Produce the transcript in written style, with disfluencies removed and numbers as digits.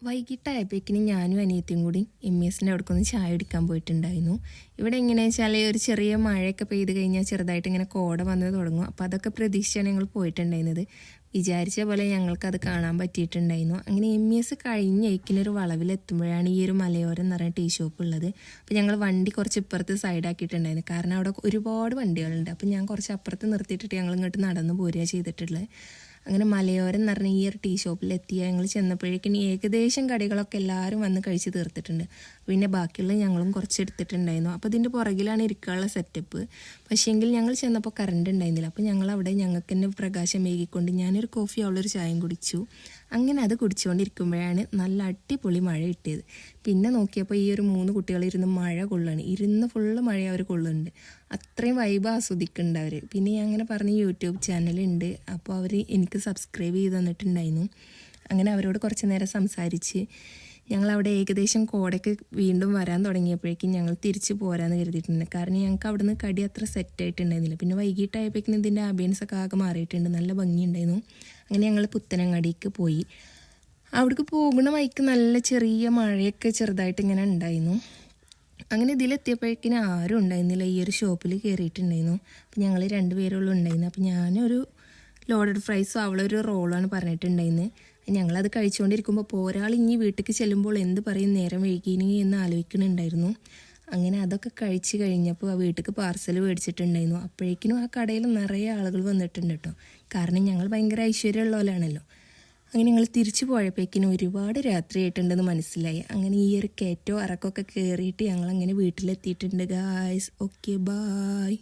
വൈകിട്ടായപ്പോഴേക്കിനും ഞാനും അനിയത്തിയും കൂടി എമ്മിഎസിൻ്റെ അവിടെ ഒന്ന് ചായ കുടിക്കാൻ പോയിട്ടുണ്ടായിരുന്നു. ഇവിടെ എങ്ങനെയാണെന്ന് വെച്ചാൽ ഒരു ചെറിയ മഴയൊക്കെ പെയ്ത് കഴിഞ്ഞാൽ ചെറുതായിട്ട് ഇങ്ങനെ കോട വന്ന് തുടങ്ങും. അപ്പോൾ അതൊക്കെ പ്രതീക്ഷിച്ചാണ് ഞങ്ങൾ പോയിട്ടുണ്ടായിരുന്നത്. വിചാരിച്ച പോലെ ഞങ്ങൾക്കത് കാണാൻ പറ്റിയിട്ടുണ്ടായിരുന്നു. അങ്ങനെ എമ്മിഎസ് കഴിഞ്ഞേക്കിനൊരു വളവിലെത്തുമ്പോഴാണ് ഈ ഒരു മലയോരം എന്ന് പറഞ്ഞ ടീ ഷോപ്പ് ഉള്ളത്. അപ്പോൾ ഞങ്ങൾ വണ്ടി കുറച്ച് ഇപ്പുറത്ത് സൈഡാക്കിയിട്ടുണ്ടായിരുന്നു. കാരണം അവിടെ ഒരുപാട് വണ്ടികളുണ്ട്. അപ്പോൾ ഞാൻ കുറച്ച് അപ്പുറത്ത് നിർത്തിയിട്ടിട്ട് ഞങ്ങൾ ഇങ്ങോട്ട് നടന്ന് പോരുക ചെയ്തിട്ടുള്ളത്. അങ്ങനെ മലയോരം എന്ന് പറഞ്ഞ ഈ ഒരു ടീ ഷോപ്പിലെത്തിയ ഞങ്ങൾ ചെന്നപ്പോഴേക്കും ഏകദേശം കടികളൊക്കെ എല്ലാവരും വന്ന് കഴിച്ച് തീർത്തിട്ടുണ്ട്. പിന്നെ ബാക്കിയുള്ള ഞങ്ങളും കുറച്ച് എടുത്തിട്ടുണ്ടായിരുന്നു. അപ്പോൾ ഇതിൻ്റെ പുറകിലാണ് ഇരിക്കാനുള്ള സെറ്റപ്പ്. പക്ഷേങ്കിൽ ഞങ്ങൾ ചെന്നപ്പോൾ കറണ്ട് ഉണ്ടായിരുന്നില്ല. അപ്പോൾ ഞങ്ങൾ അവിടെ ഞങ്ങൾക്ക് തന്നെ പ്രകാശം മേകിക്കൊണ്ട് ഞാനൊരു കോഫി അവളൊരു ചായയും കുടിച്ചു. അങ്ങനെ അത് കുടിച്ചുകൊണ്ടിരിക്കുമ്പോഴാണ് നല്ല അടിപൊളി മഴ കിട്ടിയത്. പിന്നെ നോക്കിയപ്പോൾ ഈ ഒരു 3 കുട്ടികൾ ഇരുന്ന് മഴ കൊള്ളുകയാണ്. ഇരുന്ന് ഫുള്ള് മഴ അവർ കൊള്ളുന്നുണ്ട്. അത്രയും വൈബ് ആസ്വദിക്കുന്നുണ്ട് അവർ. പിന്നെ ഞാൻ അങ്ങനെ പറഞ്ഞ് യൂട്യൂബ് ചാനലുണ്ട്, അപ്പോൾ അവർ എനിക്ക് സബ്സ്ക്രൈബ് ചെയ്ത് തന്നിട്ടുണ്ടായിരുന്നു. അങ്ങനെ അവരോട് കുറച്ച് നേരം സംസാരിച്ച് ഞങ്ങളവിടെ ഏകദേശം കോടയ്ക്ക് വീണ്ടും വരാൻ തുടങ്ങിയപ്പോഴേക്കും ഞങ്ങൾ തിരിച്ച് പോരാന്ന് കരുതിയിട്ടുണ്ട്. കാരണം ഞങ്ങൾക്ക് അവിടെ നിന്ന് കടി അത്ര സെറ്റായിട്ടുണ്ടായിരുന്നില്ല. പിന്നെ വൈകിട്ടായപ്പോഴേക്കും ഇതിൻ്റെ ആംബിയൻസൊക്കെ ആകെ മാറിയിട്ടുണ്ട്, നല്ല ഭംഗിയുണ്ടായിരുന്നു. അങ്ങനെ ഞങ്ങൾ പുത്തനങ്ങാടിക്ക് പോയി. അവിടേക്ക് പോകുന്ന വഴിക്ക് നല്ല ചെറിയ മഴയൊക്കെ ചെറുതായിട്ട് ഇങ്ങനെ ഉണ്ടായിരുന്നു. അങ്ങനെ ഇതിലെത്തിയപ്പോഴേക്കിനും ആരും ഉണ്ടായിരുന്നില്ല. ഈ ഒരു ഷോപ്പിൽ കയറിയിട്ടുണ്ടായിരുന്നു. അപ്പോൾ ഞങ്ങൾ 2 പേരുള്ളൂ ഉണ്ടായിരുന്നു. അപ്പോൾ ഞാനൊരു ലോഡഡ് ഫ്രൈസും അവളൊരു റോളാണ് പറഞ്ഞിട്ടുണ്ടായിരുന്നത്. ഞങ്ങളത് കഴിച്ചുകൊണ്ടിരിക്കുമ്പോൾ ഒരാൾ ഇനി വീട്ടിലേക്ക് ചെല്ലുമ്പോൾ എന്ത് പറയും നേരം വൈകിനി എന്ന് ആലോചിക്കുന്നുണ്ടായിരുന്നു. അങ്ങനെ അതൊക്കെ കഴിച്ച് കഴിഞ്ഞപ്പോൾ ആ വീട്ടിലേക്ക് പാർസൽ മേടിച്ചിട്ടുണ്ടായിരുന്നു. അപ്പോഴേക്കിനും ആ കടയിൽ നിറയെ ആളുകൾ വന്നിട്ടുണ്ട് കേട്ടോ. കാരണം ഞങ്ങൾ ഭയങ്കര ഐശ്വര്യമുള്ളവരാണല്ലോ. അങ്ങനെ ഞങ്ങൾ തിരിച്ചു പോയപ്പോഴേക്കിനും ഒരുപാട് രാത്രിയായിട്ടുണ്ടെന്ന് മനസ്സിലായി. അങ്ങനെ ഈ ഒരു കയറ്റോ ഇറക്കമൊക്കെ കയറിയിട്ട് ഞങ്ങളങ്ങനെ വീട്ടിലെത്തിയിട്ടുണ്ട് ഗായ്സ്. Okay, bye.